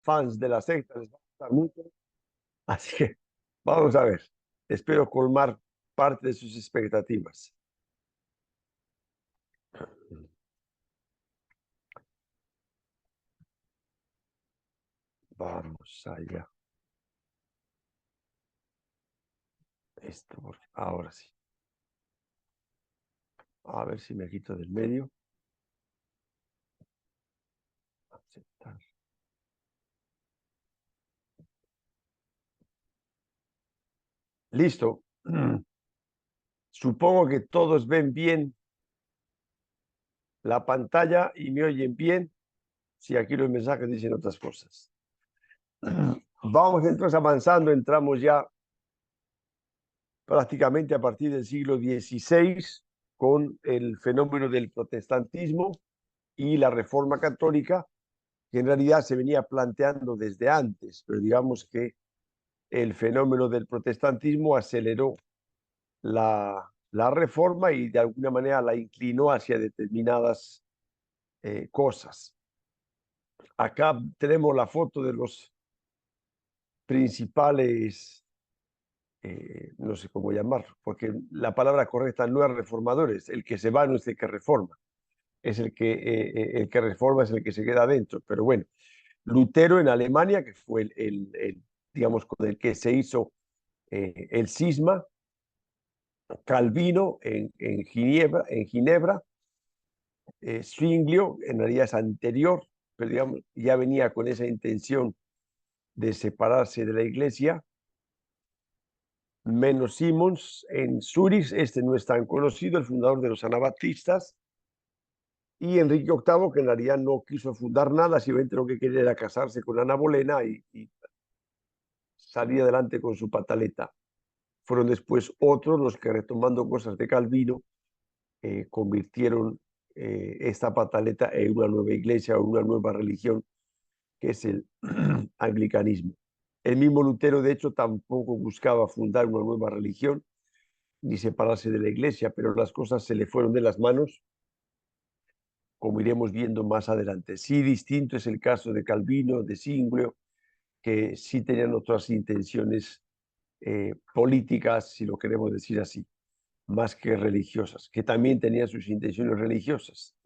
fans de la secta les va a gustar mucho. Así que vamos a ver. Espero colmar parte de sus expectativas. Vamos allá. Ahora sí. A ver si me quito del medio. Aceptar. Listo. Supongo que todos ven bien la pantalla y me oyen bien. Si aquí los mensajes dicen otras cosas. Vamos entonces avanzando. Entramos ya prácticamente a partir del siglo XVI con el fenómeno del protestantismo y la Reforma Católica, que en realidad se venía planteando desde antes, pero digamos que el fenómeno del protestantismo aceleró la reforma y de alguna manera la inclinó hacia determinadas cosas. Acá tenemos la foto de los principales, no sé cómo llamarlo, porque la palabra correcta no es reformadores, el que se va no es el que reforma, es el que reforma es el que se queda adentro, pero bueno, Lutero en Alemania, que fue digamos, con el que se hizo el cisma, Calvino en Ginebra, Zwinglio en realidad es anterior, pero digamos, ya venía con esa intención de separarse de la iglesia, menos Simons en Zurich, este no es tan conocido, el fundador de los anabaptistas, y Enrique VIII, que en realidad no quiso fundar nada, simplemente lo que quería era casarse con Ana Bolena y salir adelante con su pataleta. Fueron después otros los que, retomando cosas de Calvino, convirtieron esta pataleta en una nueva iglesia o una nueva religión, que es el anglicanismo. El mismo Lutero, de hecho, tampoco buscaba fundar una nueva religión ni separarse de la iglesia, pero las cosas se le fueron de las manos, como iremos viendo más adelante. Sí, distinto es el caso de Calvino, de Zwinglio, que sí tenían otras intenciones políticas, si lo queremos decir así, más que religiosas, que también tenían sus intenciones religiosas.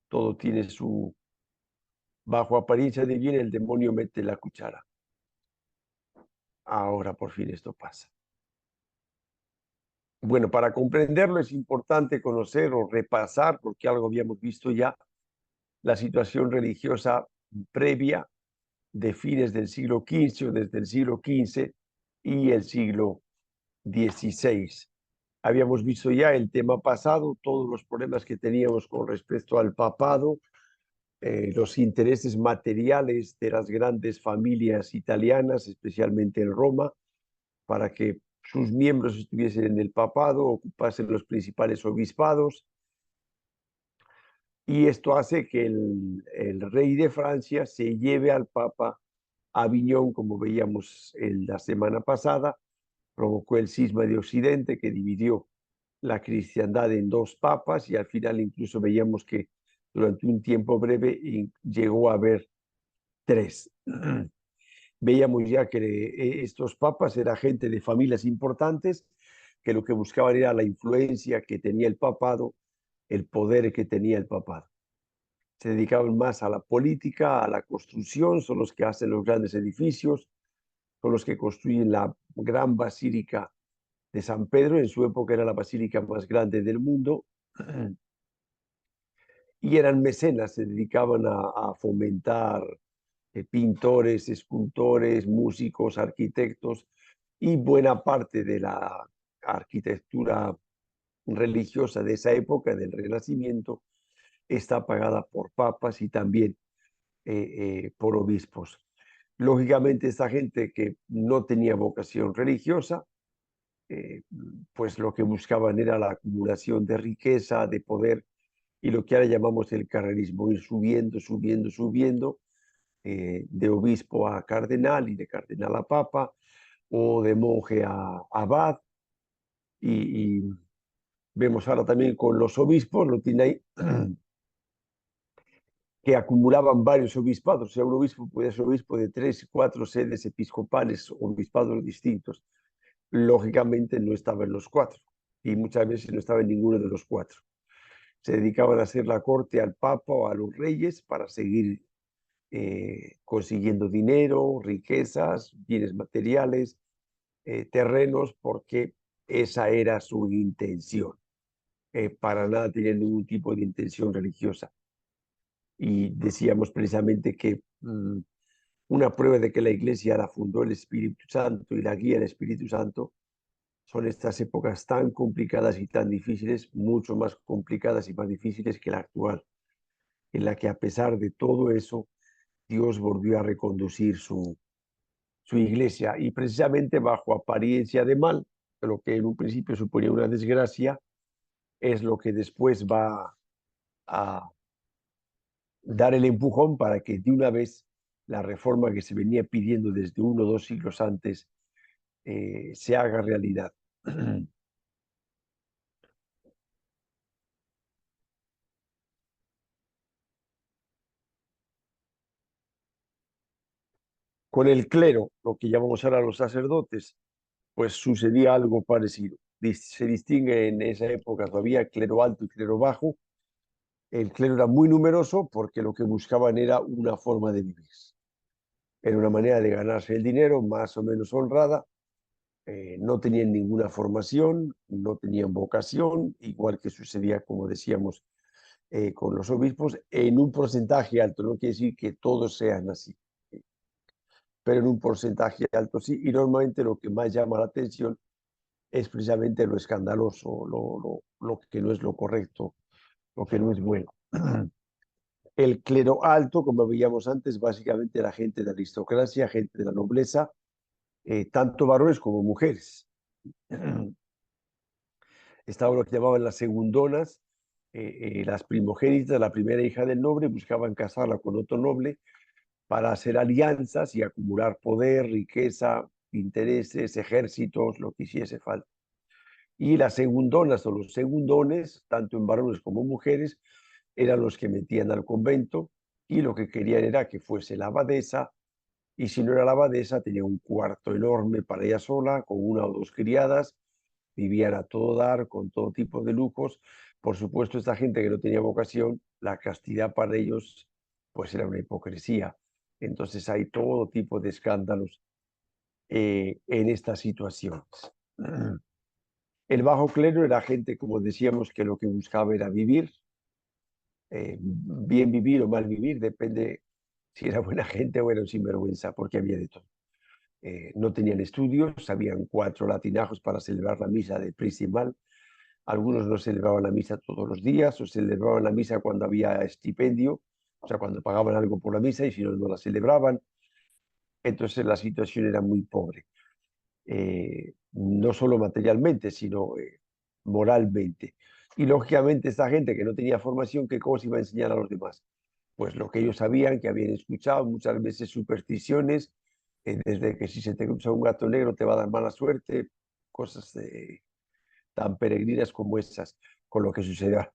Todo tiene su, bajo apariencia de bien, el demonio mete la cuchara. Ahora por fin esto pasa. Bueno, para comprenderlo es importante conocer o repasar, porque algo habíamos visto ya, la situación religiosa previa de fines del siglo XV o desde el siglo XV y el siglo XVI. Habíamos visto ya el tema pasado, todos los problemas que teníamos con respecto al papado, los intereses materiales de las grandes familias italianas, especialmente en Roma, para que sus miembros estuviesen en el papado, ocupasen los principales obispados. Y esto hace que el rey de Francia se lleve al papa a Aviñón, como veíamos la semana pasada, provocó el cisma de Occidente que dividió la cristiandad en dos papas y al final incluso veíamos que durante un tiempo breve llegó a haber tres. Veíamos ya que estos papas eran gente de familias importantes que lo que buscaban era la influencia que tenía el papado, el poder que tenía el papado. Se dedicaban más a la política, a la construcción, son los que hacen los grandes edificios, son los que construyen la gran basílica de San Pedro, en su época era la basílica más grande del mundo, y eran mecenas, se dedicaban a fomentar pintores, escultores, músicos, arquitectos, y buena parte de la arquitectura religiosa de esa época, del Renacimiento, está pagada por papas y también por obispos. Lógicamente, esta gente que no tenía vocación religiosa, eh, pues lo que buscaban era la acumulación de riqueza, de poder, y lo que ahora llamamos el carrerismo, ir subiendo, subiendo, subiendo, de obispo a cardenal y de cardenal a papa, o de monje a abad, y vemos ahora también con los obispos, lo tiene ahí, que acumulaban varios obispados. O sea, un obispo podía ser obispo de 3 y 4 sedes episcopales, obispados distintos. Lógicamente no estaba en los 4 y muchas veces no estaba en ninguno de los 4. Se dedicaban a hacer la corte al papa o a los reyes para seguir consiguiendo dinero, riquezas, bienes materiales, terrenos, porque esa era su intención. Para nada tenían ningún tipo de intención religiosa. Y decíamos precisamente que una prueba de que la Iglesia la fundó el Espíritu Santo y la guía del Espíritu Santo son estas épocas tan complicadas y tan difíciles, mucho más complicadas y más difíciles que la actual, en la que a pesar de todo eso, Dios volvió a reconducir su iglesia y precisamente bajo apariencia de mal, lo que en un principio suponía una desgracia, es lo que después va a dar el empujón para que de una vez la reforma que se venía pidiendo desde 1 o 2 siglos antes se haga realidad. Con el clero, lo que llamamos ahora los sacerdotes, pues sucedía algo parecido. Se distingue en esa época todavía clero alto y clero bajo. El clero era muy numeroso porque lo que buscaban era una forma de vivir. Era una manera de ganarse el dinero más o menos honrada. No tenían ninguna formación, no tenían vocación, igual que sucedía, como decíamos, con los obispos, en un porcentaje alto. No quiere decir que todos sean así, pero en un porcentaje alto sí. Y normalmente lo que más llama la atención es precisamente lo escandaloso, lo que no es lo correcto, lo que no es bueno. El clero alto, como veíamos antes, básicamente era gente de aristocracia, gente de la nobleza, tanto varones como mujeres. Estaba lo que llamaban las segundonas, las primogénitas, la primera hija del noble, buscaban casarla con otro noble para hacer alianzas y acumular poder, riqueza, intereses, ejércitos, lo que hiciese falta. Y las segundonas o los segundones, tanto en varones como mujeres, eran los que metían al convento y lo que querían era que fuese la abadesa, y si no era la abadesa tenía un cuarto enorme para ella sola, con 1 o 2 criadas, vivían a todo dar, con todo tipo de lujos. Por supuesto, esta gente que no tenía vocación, la castidad para ellos pues era una hipocresía. Entonces hay todo tipo de escándalos en estas situaciones. El bajo clero era gente, como decíamos, que lo que buscaba era vivir, bien vivir o mal vivir, depende si era buena gente o era un sinvergüenza, porque había de todo. No tenían estudios, sabían 4 latinajos para celebrar la misa de principal. Algunos no celebraban la misa todos los días o celebraban la misa cuando había estipendio, o sea, cuando pagaban algo por la misa y si no, no la celebraban. Entonces la situación era muy pobre, no solo materialmente, sino moralmente. Y lógicamente esta gente que no tenía formación, ¿qué cosa iba a enseñar a los demás? Pues lo que ellos sabían, que habían escuchado, muchas veces supersticiones, desde que si se te cruza un gato negro te va a dar mala suerte, cosas tan peregrinas como esas, con lo que sucede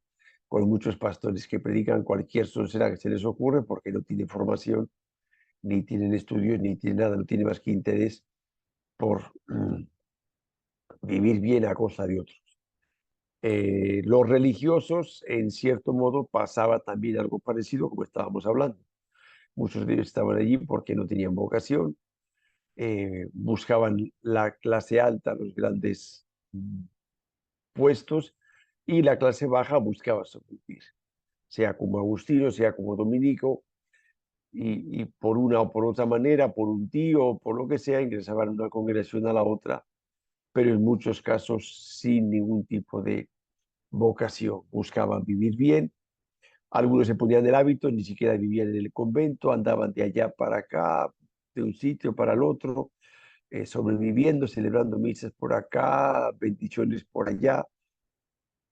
con muchos pastores que predican cualquier soncera que se les ocurre porque no tienen formación, ni tienen estudios, ni tienen nada, no tienen más que interés por vivir bien a costa de otros. Los religiosos, en cierto modo, pasaba también algo parecido como estábamos hablando. Muchos de ellos estaban allí porque no tenían vocación, buscaban la clase alta, los grandes puestos, y la clase baja buscaba sobrevivir, sea como agustino, sea como dominico, y por una o por otra manera, por un tío o por lo que sea, ingresaban a una congregación a la otra, pero en muchos casos sin ningún tipo de vocación, buscaban vivir bien. Algunos se ponían el hábito, ni siquiera vivían en el convento, andaban de allá para acá, de un sitio para el otro, sobreviviendo, celebrando misas por acá, bendiciones por allá,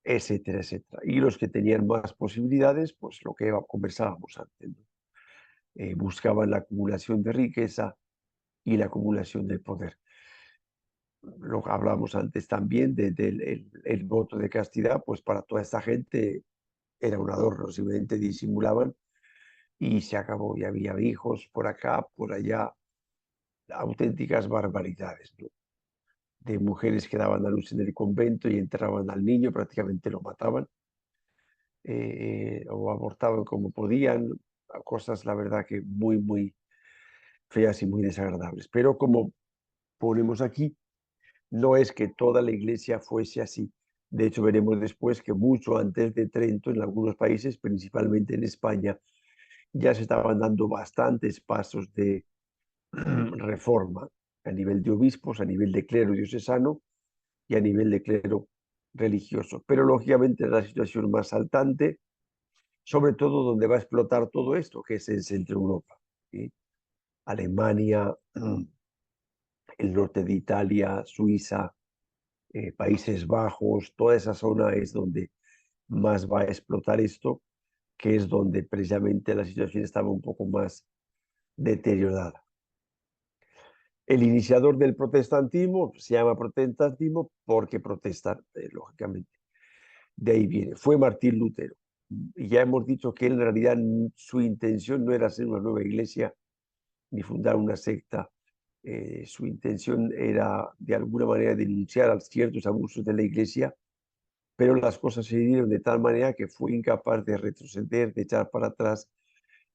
etcétera, etcétera. Y los que tenían más posibilidades, pues lo que conversábamos antes, ¿no? Buscaban la acumulación de riqueza y la acumulación de poder. Lo que hablábamos antes también el voto de castidad, pues para toda esta gente era un adorno, simplemente disimulaban y se acabó. Y había hijos por acá, por allá, auténticas barbaridades, ¿no? De mujeres que daban a luz en el convento y enterraban al niño, prácticamente lo mataban, o abortaban como podían, cosas, la verdad, que muy, muy feas y muy desagradables. Pero como ponemos aquí, no es que toda la iglesia fuese así. De hecho, veremos después que mucho antes de Trento, en algunos países, principalmente en España, ya se estaban dando bastantes pasos de reforma a nivel de obispos, a nivel de clero diocesano y a nivel de clero religioso. Pero lógicamente la situación más saltante, sobre todo donde va a explotar todo esto, que es en Centro Europa, ¿sí? Alemania, el norte de Italia, Suiza, Países Bajos, toda esa zona es donde más va a explotar esto, que es donde precisamente la situación estaba un poco más deteriorada. El iniciador del protestantismo se llama protestantismo porque protestan, lógicamente. De ahí viene. Fue Martín Lutero. Y ya hemos dicho que él, en realidad su intención no era hacer una nueva iglesia ni fundar una secta. Su intención era de alguna manera denunciar a ciertos abusos de la iglesia, pero las cosas se dieron de tal manera que fue incapaz de retroceder, de echar para atrás,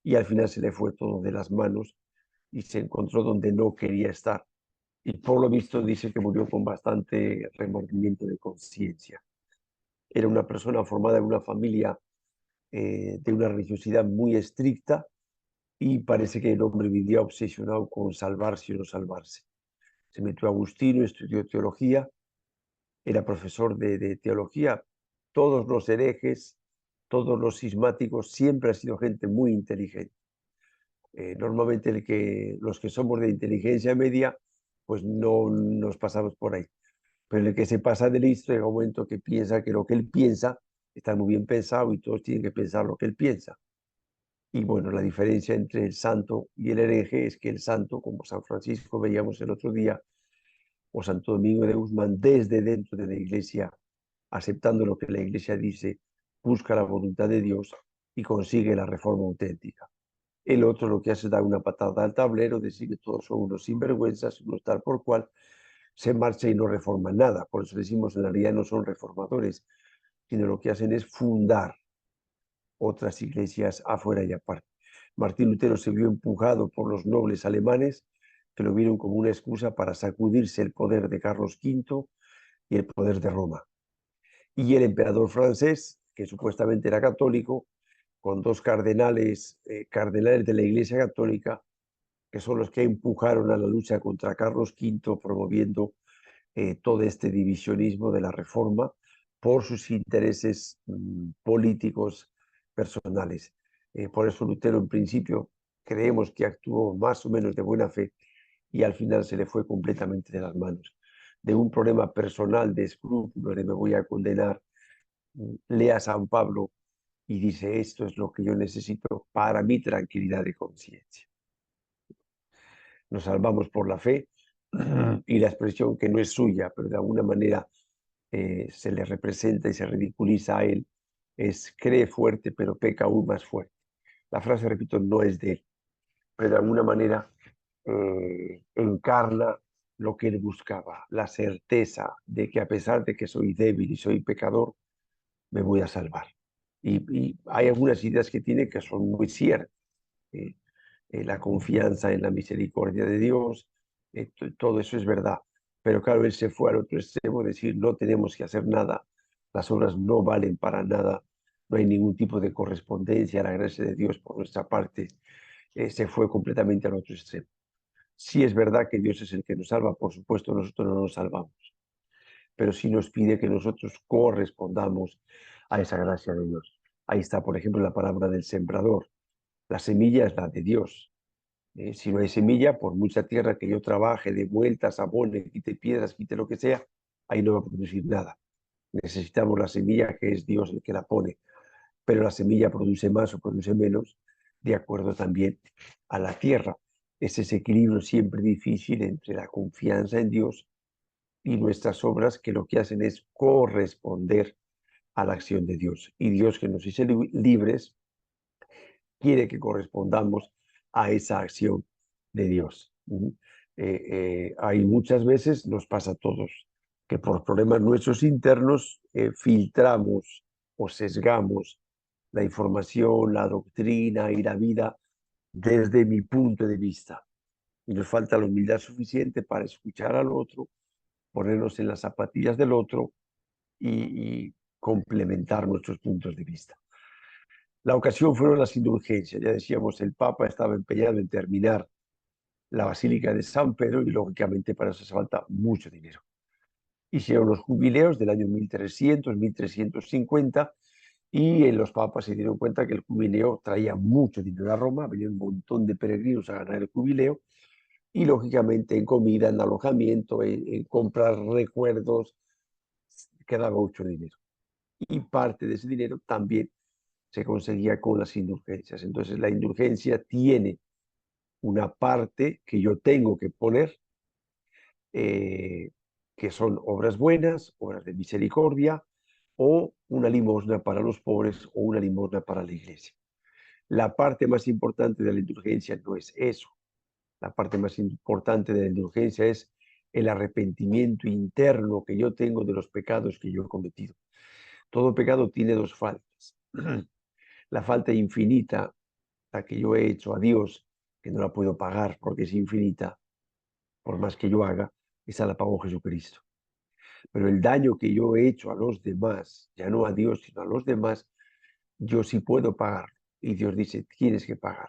y al final se le fue todo de las manos y se encontró donde no quería estar. Y por lo visto dice que murió con bastante remordimiento de conciencia. Era una persona formada en una familia de una religiosidad muy estricta, y parece que el hombre vivía obsesionado con salvarse o no salvarse. Se metió a Agustino, estudió teología, era profesor de teología. Todos los herejes, todos los cismáticos, siempre ha sido gente muy inteligente. Normalmente los que somos de inteligencia media, pues no nos pasamos por ahí. Pero el que se pasa de listo llega un momento que piensa que lo que él piensa está muy bien pensado y todos tienen que pensar lo que él piensa. Y bueno, la diferencia entre el santo y el hereje es que el santo, como San Francisco veíamos el otro día, o Santo Domingo de Guzmán, desde dentro de la iglesia, aceptando lo que la iglesia dice, busca la voluntad de Dios y consigue la reforma auténtica. El otro lo que hace es dar una patada al tablero, decir que todos son unos sinvergüenzas, unos tal por cual, se marcha y no reforma nada. Por eso decimos, en realidad no son reformadores, sino lo que hacen es fundar otras iglesias afuera y aparte. Martín Lutero se vio empujado por los nobles alemanes, que lo vieron como una excusa para sacudirse el poder de Carlos V y el poder de Roma. Y el emperador francés, que supuestamente era católico, con dos cardenales de la Iglesia Católica, que son los que empujaron a la lucha contra Carlos V, promoviendo todo este divisionismo de la Reforma por sus intereses políticos personales. Por eso Lutero, en principio, creemos que actuó más o menos de buena fe, y al final se le fue completamente de las manos. De un problema personal de escrúpulos, de me voy a condenar, lea a San Pablo y dice: esto es lo que yo necesito para mi tranquilidad de conciencia. Nos salvamos por la fe, y la expresión, que no es suya, pero de alguna manera se le representa y se ridiculiza a él, es: cree fuerte, pero peca aún más fuerte. La frase, repito, no es de él, pero de alguna manera encarna lo que él buscaba, la certeza de que a pesar de que soy débil y soy pecador, me voy a salvar. Y hay algunas ideas que tiene que son muy ciertas. Eh, la confianza en la misericordia de Dios, todo eso es verdad. Pero claro, él se fue al otro extremo, decir: no tenemos que hacer nada, las obras no valen para nada, no hay ningún tipo de correspondencia a la gracia de Dios por nuestra parte. Se fue completamente al otro extremo. Sí es verdad que Dios es el que nos salva, por supuesto nosotros no nos salvamos, pero sí nos pide que nosotros correspondamos a esa gracia de Dios. Ahí está, por ejemplo, la palabra del sembrador. La semilla es la de Dios. Si no hay semilla, por mucha tierra que yo trabaje, de vueltas, abone, quite piedras, quite lo que sea, ahí no va a producir nada. Necesitamos la semilla, que es Dios el que la pone, pero la semilla produce más o produce menos, de acuerdo también a la tierra. Es ese equilibrio siempre difícil entre la confianza en Dios y nuestras obras, que lo que hacen es corresponder a la acción de Dios. Y Dios, que nos hizo libres, quiere que correspondamos a esa acción de Dios. Hay muchas veces, nos pasa a todos, que por problemas nuestros internos filtramos o sesgamos la información, la doctrina y la vida desde mi punto de vista. Y nos falta la humildad suficiente para escuchar al otro, ponernos en las zapatillas del otro y complementar nuestros puntos de vista. La ocasión fueron las indulgencias. Ya decíamos, el Papa estaba empeñado en terminar la Basílica de San Pedro y lógicamente para eso hace falta mucho dinero. Hicieron los jubileos del año 1300, 1350 y los papas se dieron cuenta que el jubileo traía mucho dinero a Roma, venía un montón de peregrinos a ganar el jubileo y lógicamente en comida, en alojamiento, en comprar recuerdos, quedaba mucho dinero. Y parte de ese dinero también se conseguía con las indulgencias. Entonces la indulgencia tiene una parte que yo tengo que poner, eh, que son obras buenas, obras de misericordia, o una limosna para los pobres o una limosna para la iglesia. La parte más importante de la indulgencia no es eso. La parte más importante de la indulgencia es el arrepentimiento interno que yo tengo de los pecados que yo he cometido. Todo pecado tiene dos faltas. La falta infinita, la que yo he hecho a Dios, que no la puedo pagar porque es infinita, por más que yo haga, esa la pagó Jesucristo. Pero el daño que yo he hecho a los demás, ya no a Dios, sino a los demás, yo sí puedo pagar. Y Dios dice, tienes que pagar.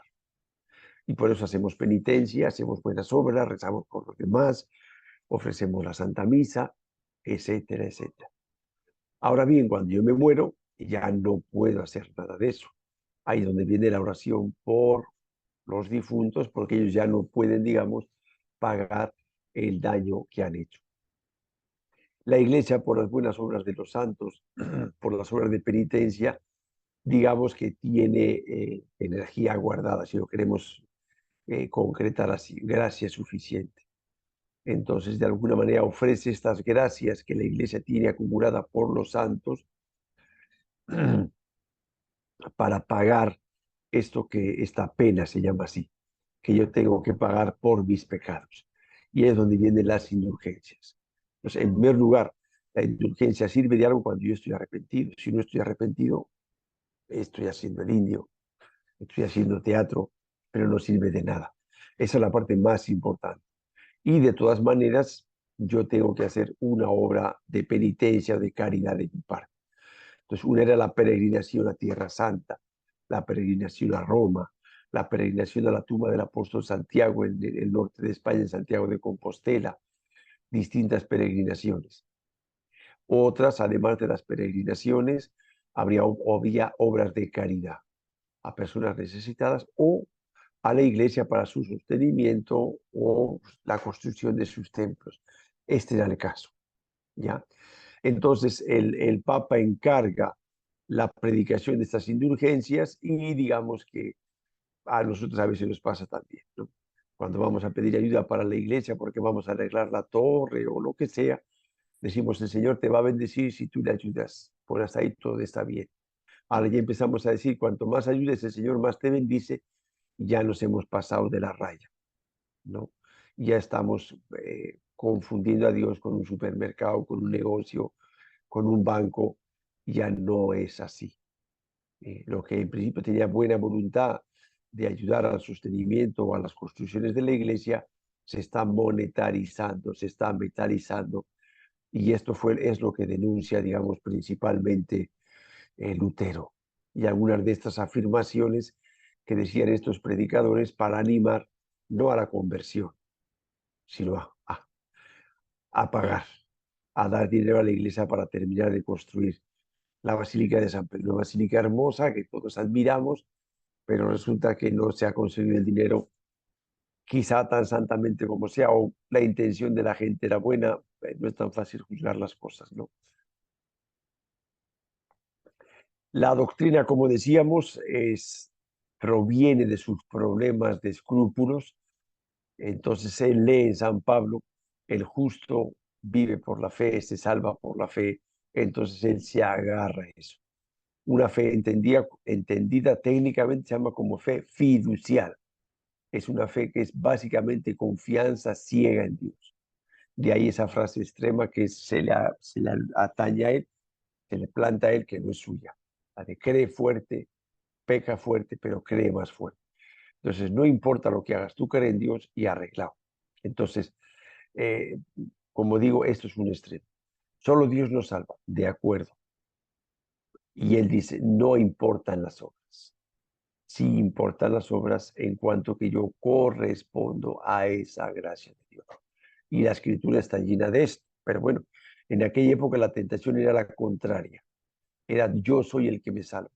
Y por eso hacemos penitencia, hacemos buenas obras, rezamos por los demás, ofrecemos la Santa Misa, etcétera, etcétera. Ahora bien, cuando yo me muero, ya no puedo hacer nada de eso. Ahí es donde viene la oración por los difuntos, porque ellos ya no pueden, digamos, pagar el daño que han hecho. La Iglesia, por las buenas obras de los santos, por las obras de penitencia, digamos que tiene energía guardada, si lo queremos concretar así, gracia suficiente. Entonces, de alguna manera ofrece estas gracias que la Iglesia tiene acumulada por los santos para pagar esto que esta pena se llama así, que yo tengo que pagar por mis pecados. Y es donde vienen las indulgencias. Entonces, en primer lugar, la indulgencia sirve de algo cuando yo estoy arrepentido. Si no estoy arrepentido, estoy haciendo el indio, estoy haciendo teatro, pero no sirve de nada. Esa es la parte más importante. Y de todas maneras, yo tengo que hacer una obra de penitencia, de caridad de mi parte. Entonces, una era la peregrinación a Tierra Santa, la peregrinación a Roma, la peregrinación a la tumba del apóstol Santiago en el norte de España, en Santiago de Compostela, distintas peregrinaciones. Otras, además de las peregrinaciones, había obras de caridad a personas necesitadas o a la iglesia para su sostenimiento o la construcción de sus templos. Este era el caso, ¿ya? Entonces, el Papa encarga la predicación de estas indulgencias y digamos que a nosotros a veces nos pasa también, ¿no? Cuando vamos a pedir ayuda para la iglesia porque vamos a arreglar la torre o lo que sea, decimos, el Señor te va a bendecir si tú le ayudas. Por hasta ahí todo está bien. Ahora ya empezamos a decir, cuanto más ayudes, el Señor más te bendice, y ya nos hemos pasado de la raya, ¿no? Ya estamos confundiendo a Dios con un supermercado, con un negocio, con un banco, ya no es así. Lo que en principio tenía buena voluntad de ayudar al sostenimiento o a las construcciones de la iglesia, se está monetarizando, se está metalizando, y esto es lo que denuncia, digamos, principalmente Lutero. Y algunas de estas afirmaciones que decían estos predicadores para animar no a la conversión, sino a pagar, a dar dinero a la iglesia para terminar de construir la Basílica de San Pedro, una basílica hermosa que todos admiramos, pero resulta que no se ha conseguido el dinero, quizá tan santamente como sea, o la intención de la gente era buena, no es tan fácil juzgar las cosas, ¿no? La doctrina, como decíamos, proviene de sus problemas de escrúpulos. Entonces él lee en San Pablo, el justo vive por la fe, se salva por la fe. Entonces él se agarra a eso. Una fe entendida técnicamente se llama como fe fiducial. Es una fe que es básicamente confianza ciega en Dios. De ahí esa frase extrema que se le atañe a él, se le planta a él que no es suya. La de cree fuerte, peca fuerte, pero cree más fuerte. Entonces, no importa lo que hagas, tú crees en Dios y arreglado. Entonces, eh, como digo, esto es un extremo. Solo Dios nos salva, de acuerdo. Y él dice, no importan las obras. Sí importan las obras en cuanto que yo correspondo a esa gracia de Dios. Y la escritura está llena de esto. Pero bueno, en aquella época la tentación era la contraria. Era yo soy el que me salvo,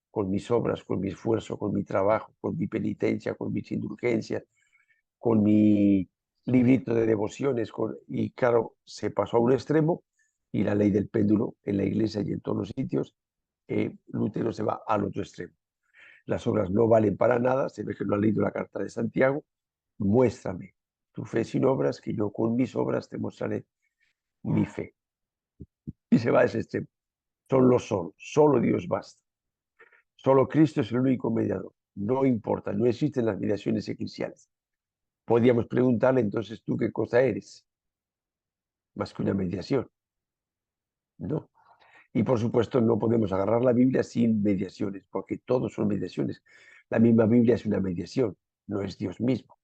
con mis obras, con mi esfuerzo, con mi trabajo, con mi penitencia, con mis indulgencias, con mi librito de devociones. Y claro, se pasó a un extremo y la ley del péndulo en la iglesia y en todos los sitios, Lutero se va al otro extremo. Las obras no valen para nada, se ve que no ha leído la carta de Santiago. Muéstrame tu fe sin obras, que yo con mis obras te mostraré mi fe. Y se va a ese extremo. Solo Dios basta. Solo Cristo es el único mediador. No importa, no existen las mediaciones eclesiales. Podríamos preguntarle entonces, ¿tú qué cosa eres? Más que una mediación, ¿no? Y por supuesto no podemos agarrar la Biblia sin mediaciones, porque todos son mediaciones. La misma Biblia es una mediación, no es Dios mismo.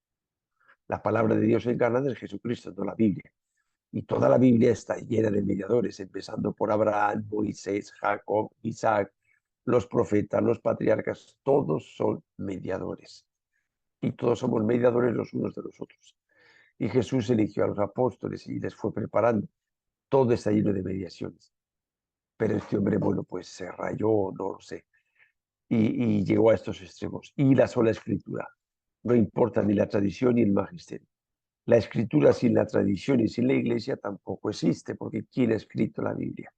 La palabra de Dios encarnada es Jesucristo, no la Biblia. Y toda la Biblia está llena de mediadores, empezando por Abraham, Moisés, Jacob, Isaac, los profetas, los patriarcas, todos son mediadores. Y todos somos mediadores los unos de los otros. Y Jesús eligió a los apóstoles y les fue preparando. Todo está lleno de mediaciones. Pero este hombre, bueno, pues se rayó, no lo sé, y llegó a estos extremos. Y la sola escritura. No importa ni la tradición ni el magisterio. La escritura sin la tradición y sin la iglesia tampoco existe, porque ¿quién ha escrito la Biblia?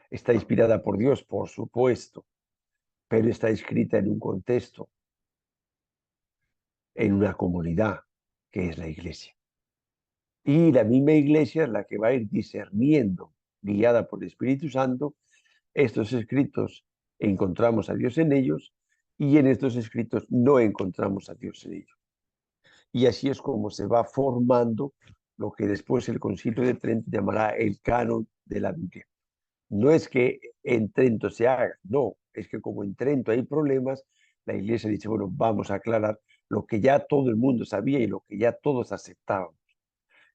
Está inspirada por Dios, por supuesto, pero está escrita en un contexto, en una comunidad, que es la iglesia. Y la misma iglesia es la que va a ir discerniendo, guiada por el Espíritu Santo, estos escritos. Encontramos a Dios en ellos y en estos escritos no encontramos a Dios en ellos. Y así es como se va formando lo que después el Concilio de Trento llamará el canon de la Biblia. No es que en Trento se haga, no, es que como en Trento hay problemas, la iglesia dice, bueno, vamos a aclarar lo que ya todo el mundo sabía y lo que ya todos aceptaban.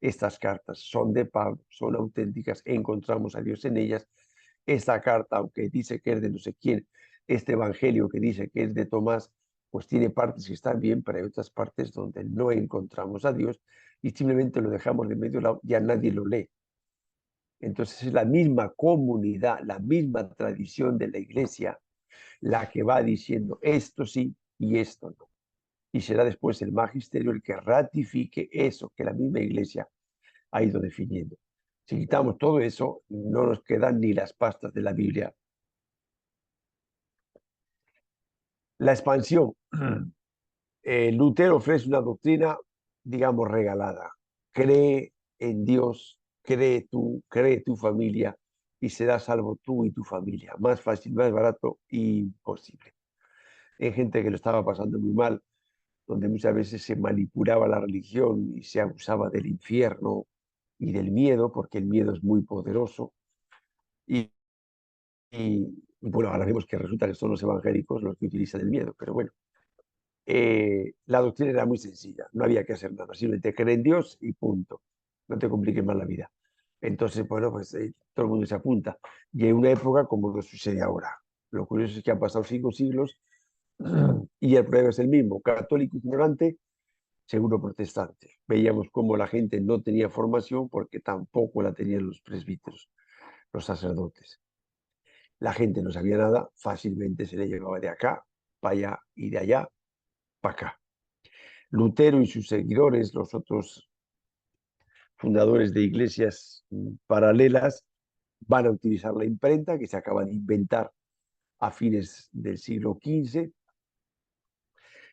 Estas cartas son de Pablo, son auténticas, encontramos a Dios en ellas. Esta carta, aunque dice que es de no sé quién, este evangelio que dice que es de Tomás, pues tiene partes que están bien, pero hay otras partes donde no encontramos a Dios y simplemente lo dejamos de medio lado, ya nadie lo lee. Entonces es la misma comunidad, la misma tradición de la iglesia la que va diciendo esto sí y esto no. Y será después el magisterio el que ratifique eso que la misma iglesia ha ido definiendo. Si quitamos todo eso, no nos quedan ni las pastas de la Biblia. La expansión. Lutero ofrece una doctrina, digamos, regalada. Cree en Dios, cree tu familia y serás salvo tú y tu familia. Más fácil, más barato, imposible. Hay gente que lo estaba pasando muy mal, donde muchas veces se manipulaba la religión y se abusaba del infierno y del miedo, porque el miedo es muy poderoso. Y, y bueno, ahora vemos que resulta que son los evangélicos los que utilizan el miedo, pero bueno, la doctrina era muy sencilla, no había que hacer nada, simplemente creer en Dios y punto, no te compliques más la vida. Entonces, bueno, pues todo el mundo se apunta. Y en una época como lo sucede ahora. Lo curioso es que han pasado 5 siglos y el problema es el mismo, católico ignorante, seguro protestante. Veíamos cómo la gente no tenía formación porque tampoco la tenían los presbíteros, los sacerdotes. La gente no sabía nada, fácilmente se le llevaba de acá para allá y de allá para acá. Lutero y sus seguidores, los otros fundadores de iglesias paralelas, van a utilizar la imprenta que se acaba de inventar a fines del siglo XV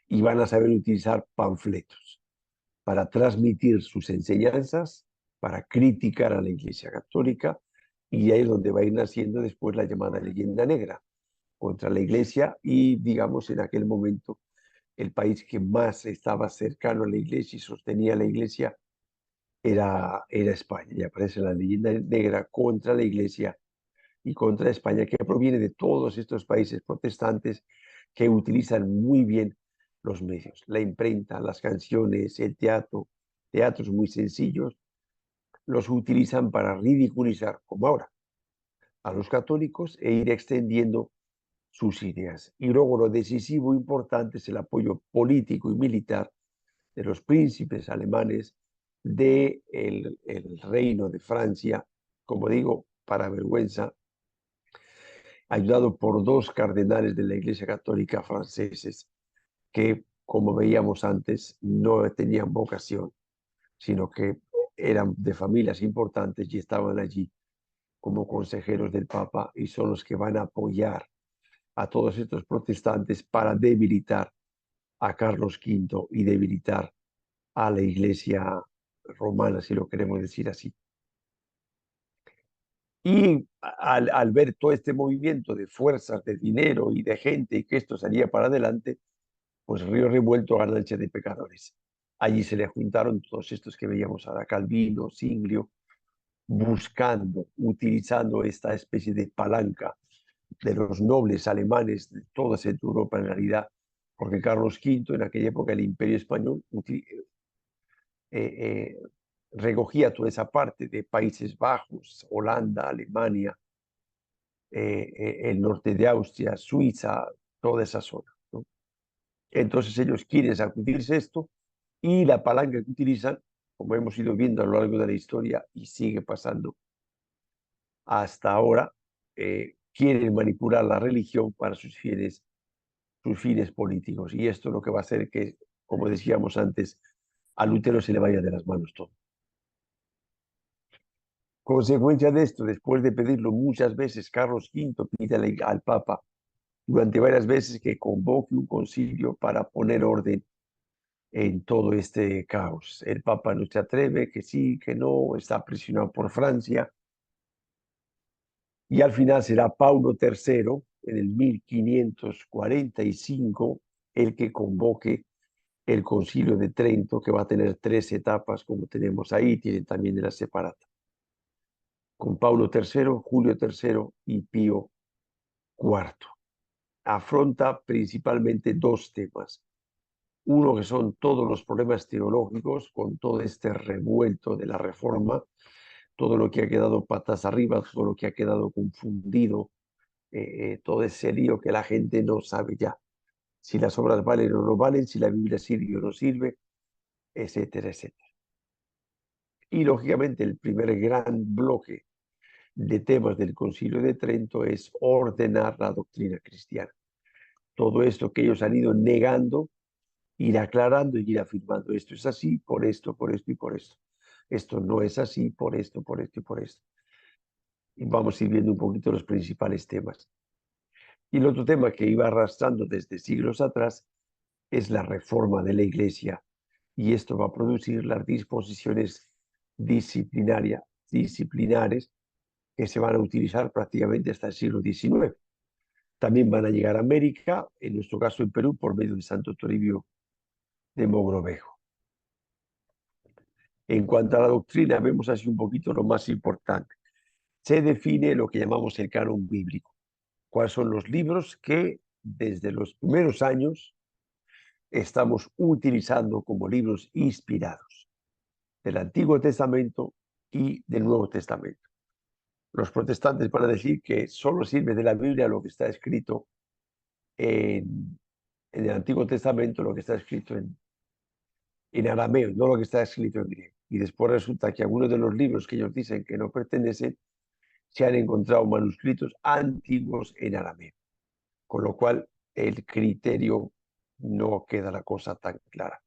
y van a saber utilizar panfletos para transmitir sus enseñanzas, para criticar a la Iglesia Católica y ahí es donde va a ir naciendo después la llamada leyenda negra contra la iglesia y, digamos, en aquel momento el país que más estaba cercano a la iglesia y sostenía a la iglesia era España. Y aparece la leyenda negra contra la iglesia y contra España, que proviene de todos estos países protestantes que utilizan muy bien los medios, la imprenta, las canciones, el teatro, teatros muy sencillos, los utilizan para ridiculizar, como ahora, a los católicos e ir extendiendo sus ideas. Y luego lo decisivo, importante, es el apoyo político y militar de los príncipes alemanes del el reino de Francia, como digo, para vergüenza, ayudado por dos cardenales de la Iglesia Católica franceses que, como veíamos antes, no tenían vocación, sino que eran de familias importantes y estaban allí como consejeros del Papa y son los que van a apoyar a todos estos protestantes para debilitar a Carlos V y debilitar a la Iglesia romana, si lo queremos decir así. Y al ver todo este movimiento de fuerzas, de dinero y de gente y que esto salía para adelante, pues río revuelto, ganancia de pecadores. Allí se le juntaron todos estos que veíamos ahora, Calvino, Singlio, buscando, utilizando esta especie de palanca de los nobles alemanes de toda Centro Europa en realidad, porque Carlos V en aquella época el Imperio Español eh, recogía toda esa parte de Países Bajos, Holanda, Alemania, el norte de Austria, Suiza, toda esa zona, ¿no? Entonces ellos quieren sacudirse esto y la palanca que utilizan, como hemos ido viendo a lo largo de la historia y sigue pasando hasta ahora, quieren manipular la religión para sus fines políticos. Y esto es lo que va a hacer que, como decíamos antes, a Lutero se le vaya de las manos todo. Consecuencia de esto, después de pedirlo muchas veces, Carlos V pide al Papa durante varias veces que convoque un concilio para poner orden en todo este caos. El Papa no se atreve, que sí, que no, está presionado por Francia. Y al final será Paulo III, en el 1545, el que convoque el Concilio de Trento, que va a tener tres etapas, como tenemos ahí, tiene también de la separata, con Paulo III, Julio III y Pío IV. Afronta principalmente dos temas. Uno que son todos los problemas teológicos, con todo este revuelto de la Reforma, todo lo que ha quedado patas arriba, todo lo que ha quedado confundido, todo ese lío que la gente no sabe ya si las obras valen o no valen, si la Biblia sirve o no sirve, etcétera, etcétera. Y lógicamente el primer gran bloque de temas del Concilio de Trento es ordenar la doctrina cristiana. Todo esto que ellos han ido negando, ir aclarando y ir afirmando, esto es así, por esto y por esto. Esto no es así, por esto y por esto. Y vamos a ir viendo un poquito los principales temas. Y el otro tema que iba arrastrando desde siglos atrás es la reforma de la Iglesia. Y esto va a producir las disposiciones disciplinares que se van a utilizar prácticamente hasta el siglo XIX. También van a llegar a América, en nuestro caso en Perú, por medio de Santo Toribio de Mogrovejo. En cuanto a la doctrina, vemos así un poquito lo más importante. Se define lo que llamamos el canon bíblico. ¿Cuáles son los libros que desde los primeros años estamos utilizando como libros inspirados del Antiguo Testamento y del Nuevo Testamento? Los protestantes van a decir que solo sirve de la Biblia lo que está escrito en el Antiguo Testamento, lo que está escrito en arameo, no lo que está escrito en griego. Y después resulta que algunos de los libros que ellos dicen que no pertenecen, se han encontrado manuscritos antiguos en arameo, con lo cual el criterio no queda la cosa tan clara.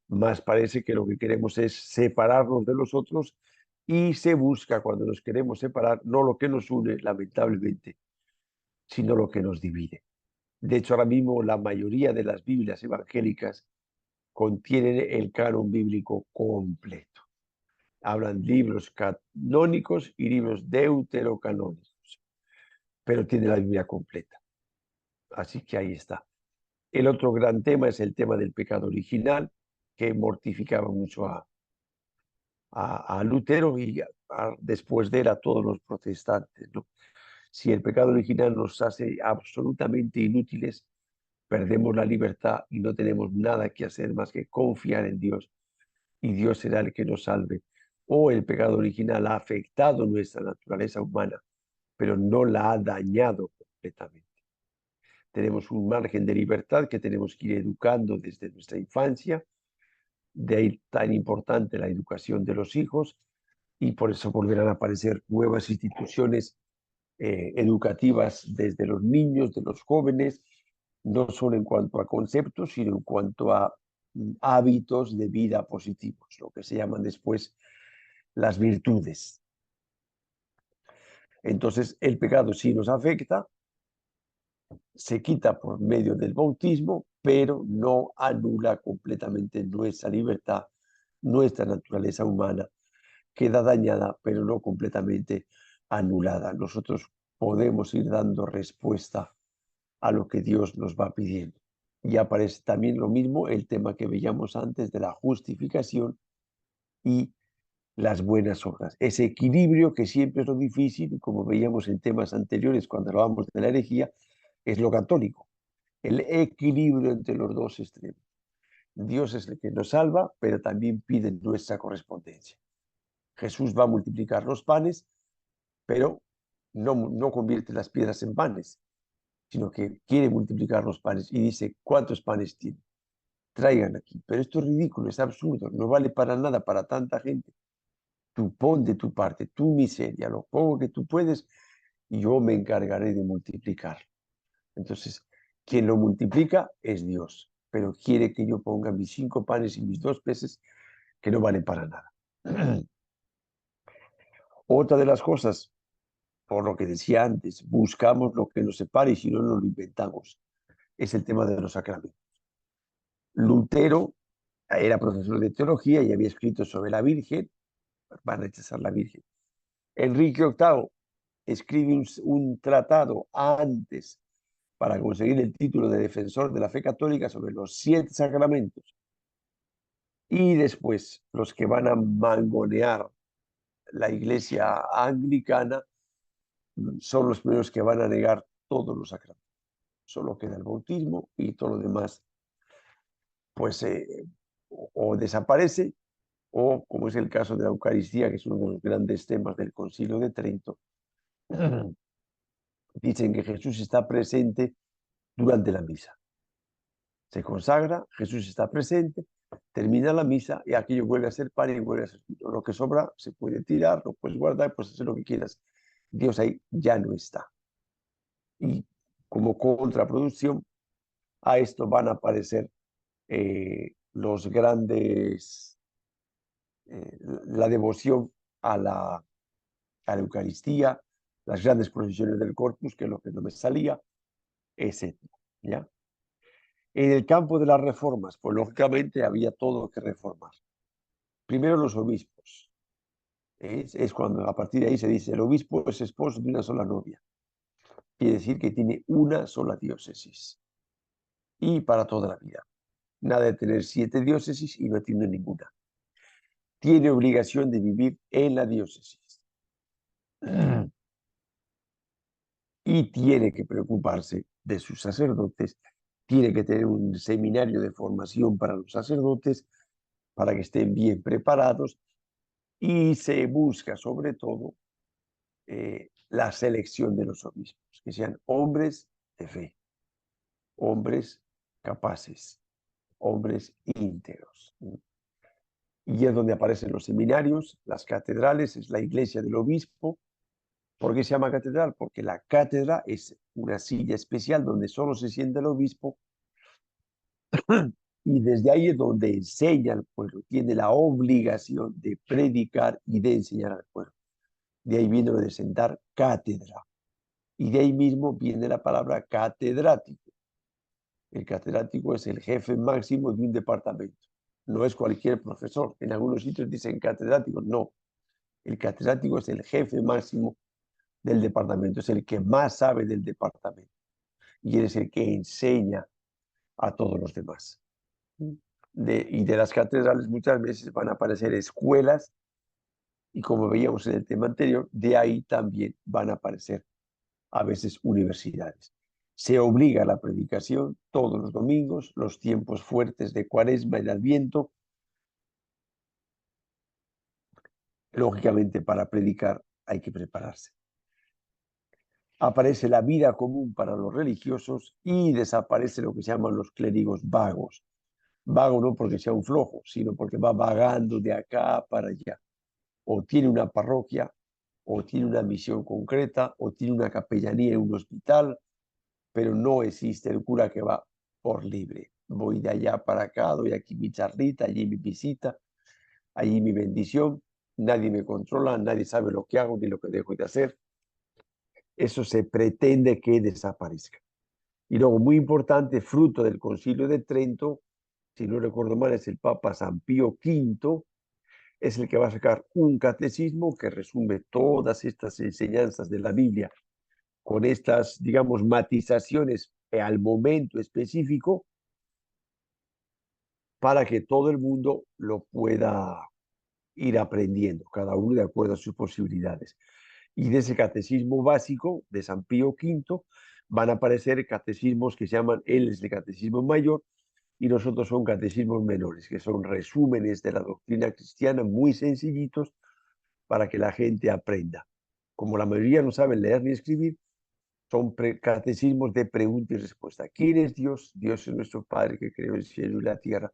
Más parece que lo que queremos es separarnos de los otros y se busca cuando nos queremos separar no lo que nos une, lamentablemente, sino lo que nos divide. De hecho, ahora mismo la mayoría de las Biblias evangélicas contienen el canon bíblico completo. Hablan libros canónicos y libros deuterocanónicos, pero tiene la Biblia completa. Así que ahí está. El otro gran tema es el tema del pecado original, que mortificaba mucho a Lutero y después de él a todos los protestantes, ¿no? Si el pecado original nos hace absolutamente inútiles, perdemos la libertad y no tenemos nada que hacer más que confiar en Dios y Dios será el que nos salve. O el pecado original ha afectado nuestra naturaleza humana, pero no la ha dañado completamente. Tenemos un margen de libertad que tenemos que ir educando desde nuestra infancia. De ahí tan importante la educación de los hijos y por eso volverán a aparecer nuevas instituciones educativas desde los niños, de los jóvenes, no solo en cuanto a conceptos, sino en cuanto a hábitos de vida positivos, lo que se llaman después las virtudes. Entonces, el pecado sí nos afecta, se quita por medio del bautismo, pero no anula completamente nuestra libertad, nuestra naturaleza humana. Queda dañada, pero no completamente anulada. Nosotros podemos ir dando respuesta a lo que Dios nos va pidiendo. Y aparece también lo mismo el tema que veíamos antes de la justificación y las buenas obras. Ese equilibrio que siempre es lo difícil, como veíamos en temas anteriores cuando hablábamos de la herejía, es lo católico. El equilibrio entre los dos extremos. Dios es el que nos salva, pero también pide nuestra correspondencia. Jesús va a multiplicar los panes, pero no convierte las piedras en panes, sino que quiere multiplicar los panes y dice, ¿cuántos panes tiene? Traigan aquí. Pero esto es ridículo, es absurdo, no vale para nada para tanta gente. Tú pon de tu parte, tu miseria, lo poco que tú puedes, y yo me encargaré de multiplicar. Entonces, quien lo multiplica es Dios, pero quiere que yo ponga mis 5 panes y mis 2 peces que no valen para nada. Otra de las cosas, por lo que decía antes, buscamos lo que nos separe y si no, nos lo inventamos. Es el tema de los sacramentos. Lutero era profesor de teología y había escrito sobre la Virgen, va a rechazar la Virgen. Enrique VIII escribe un tratado antes para conseguir el título de defensor de la fe católica sobre los 7 sacramentos. Y después los que van a mangonear la iglesia anglicana son los primeros que van a negar todos los sacramentos. Solo queda el bautismo y todo lo demás, pues o desaparece, o como es el caso de la Eucaristía, que es uno de los grandes temas del Concilio de Trento, dicen que Jesús está presente durante la misa. Se consagra, Jesús está presente, termina la misa y aquello vuelve a ser pan y vuelve a ser vino. Lo que sobra se puede tirar, lo puedes guardar, puedes hacer lo que quieras. Dios ahí ya no está. Y como contraproducción a esto van a aparecer los grandes, la devoción a la Eucaristía, las grandes procesiones del Corpus, que es lo que no me salía, etc. ¿Ya? En el campo de las reformas, pues lógicamente había todo que reformar. Primero los obispos. Es cuando a partir de ahí se dice, el obispo es esposo de una sola novia. Quiere decir que tiene una sola diócesis. Y para toda la vida. Nada de tener 7 diócesis y no tiene ninguna. Tiene obligación de vivir en la diócesis. Y tiene que preocuparse de sus sacerdotes, tiene que tener un seminario de formación para los sacerdotes, para que estén bien preparados, y se busca sobre todo la selección de los obispos, que sean hombres de fe, hombres capaces, hombres íntegros. Y es donde aparecen los seminarios, las catedrales, es la iglesia del obispo. ¿Por qué se llama catedral? Porque la cátedra es una silla especial donde solo se sienta el obispo y desde ahí es donde enseña al pueblo, tiene la obligación de predicar y de enseñar al pueblo. De ahí viene lo de sentar cátedra. Y de ahí mismo viene la palabra catedrático. El catedrático es el jefe máximo de un departamento. no es cualquier profesor. En algunos sitios dicen catedrático, no. El catedrático es el jefe máximo del departamento, es el que más sabe del departamento y él es el que enseña a todos los demás. Y de las catedrales muchas veces van a aparecer escuelas y como veíamos en el tema anterior, de ahí también van a aparecer a veces universidades. Se obliga a la predicación todos los domingos, los tiempos fuertes de Cuaresma y de Adviento. Lógicamente, para predicar hay que prepararse. Aparece la vida común para los religiosos y desaparece lo que se llaman los clérigos vagos. Vago no porque sea un flojo, sino porque va vagando de acá para allá. O tiene una parroquia, o tiene una misión concreta, o tiene una capellanía en un hospital, pero no existe el cura que va por libre. Voy de allá para acá, doy aquí mi charlita, allí mi visita, allí mi bendición. Nadie me controla, nadie sabe lo que hago ni lo que dejo de hacer. Eso se pretende que desaparezca. Y luego, muy importante, fruto del Concilio de Trento, si no recuerdo mal, es el Papa San Pío V, es el que va a sacar un catecismo que resume todas estas enseñanzas de la Biblia con estas, digamos, matizaciones al momento específico para que todo el mundo lo pueda ir aprendiendo, cada uno de acuerdo a sus posibilidades. Y de ese catecismo básico de San Pío V van a aparecer catecismos que se llaman, él es el catecismo mayor y nosotros son catecismos menores, que son resúmenes de la doctrina cristiana muy sencillitos para que la gente aprenda. Como la mayoría no saben leer ni escribir, son catecismos de pregunta y respuesta. ¿Quién es Dios? Dios es nuestro Padre que creó el cielo y la tierra.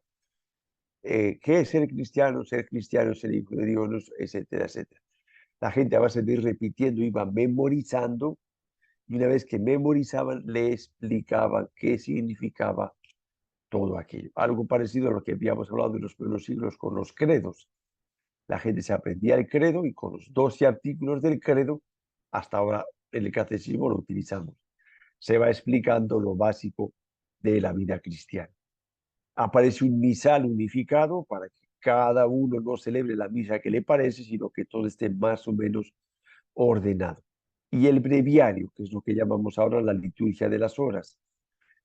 ¿Qué es ser cristiano? Ser cristiano es el Hijo de Dios, etcétera, etcétera. La gente a base de ir repitiendo iba memorizando y una vez que memorizaban le explicaban qué significaba todo aquello. Algo parecido a lo que habíamos hablado en los primeros siglos con los credos. La gente se aprendía el credo y con los 12 artículos del credo, hasta ahora en el catecismo lo utilizamos. Se va explicando lo básico de la vida cristiana. Aparece un misal unificado para que cada uno no celebre la misa que le parece, sino que todo esté más o menos ordenado. Y el breviario, que es lo que llamamos ahora la liturgia de las horas,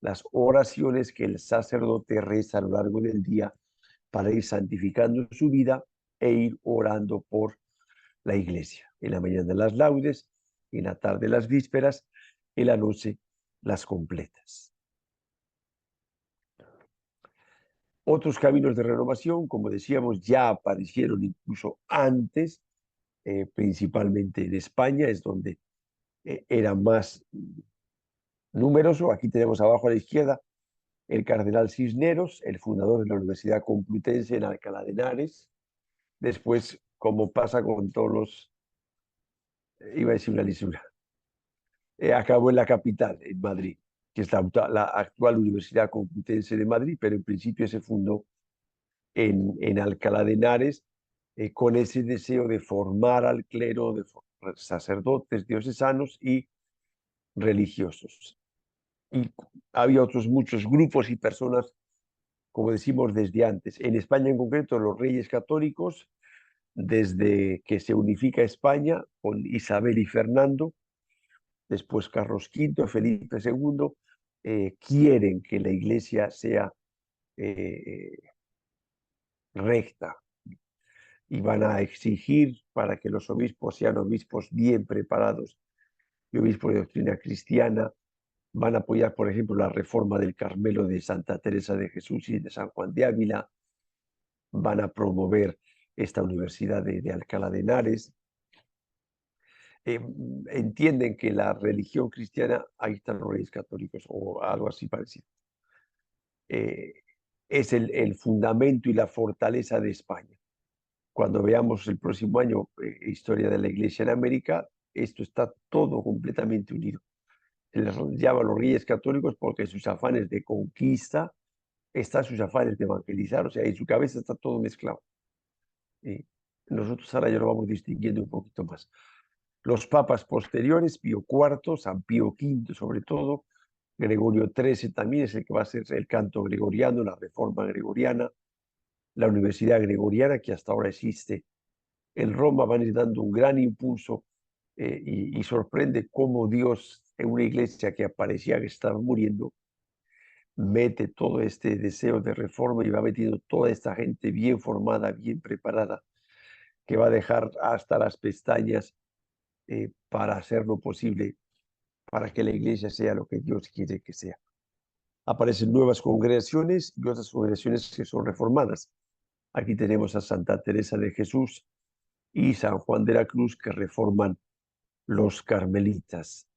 las oraciones que el sacerdote reza a lo largo del día para ir santificando su vida e ir orando por la iglesia. En la mañana las laudes, en la tarde las vísperas, en la noche las completas. Otros caminos de renovación, como decíamos, ya aparecieron incluso antes, principalmente en España, es donde era más numeroso. Aquí tenemos abajo a la izquierda el cardenal Cisneros, el fundador de la Universidad Complutense en Alcalá de Henares. Después, como pasa con todos los, iba a decir una lisura, acabó en la capital, en Madrid, que es la actual Universidad Complutense de Madrid, pero en principio se fundó en Alcalá de Henares con ese deseo de formar al clero, de sacerdotes diocesanos y religiosos. Y había otros muchos grupos y personas, como decimos desde antes. En España en concreto, los reyes católicos, desde que se unifica España con Isabel y Fernando, después Carlos V, Felipe II, quieren que la iglesia sea recta y van a exigir para que los obispos sean obispos bien preparados y obispos de doctrina cristiana. Van a apoyar, por ejemplo, la reforma del Carmelo de Santa Teresa de Jesús y de San Juan de Ávila. Van a promover esta universidad de Alcalá de Henares. Entienden que la religión cristiana, ahí están los reyes católicos o algo así parecido, es el fundamento y la fortaleza de España. Cuando veamos el próximo año historia de la Iglesia en América, esto está todo completamente unido. Se les llama los reyes católicos porque sus afanes de conquista están sus afanes de evangelizar, o sea, en su cabeza está todo mezclado. Nosotros ahora ya lo vamos distinguiendo un poquito más. Los papas posteriores, Pío IV, San Pío V sobre todo, Gregorio XIII también es el que va a hacer el canto gregoriano, la reforma gregoriana, la Universidad Gregoriana, que hasta ahora existe en Roma, van a ir dando un gran impulso y sorprende cómo Dios, en una iglesia que parecía que estaba muriendo, mete todo este deseo de reforma y va metiendo toda esta gente bien formada, bien preparada, que va a dejar hasta las pestañas para hacer lo posible para que la iglesia sea lo que Dios quiere que sea. Aparecen nuevas congregaciones y otras congregaciones que son reformadas. Aquí tenemos a Santa Teresa de Jesús y San Juan de la Cruz, que reforman los carmelitas.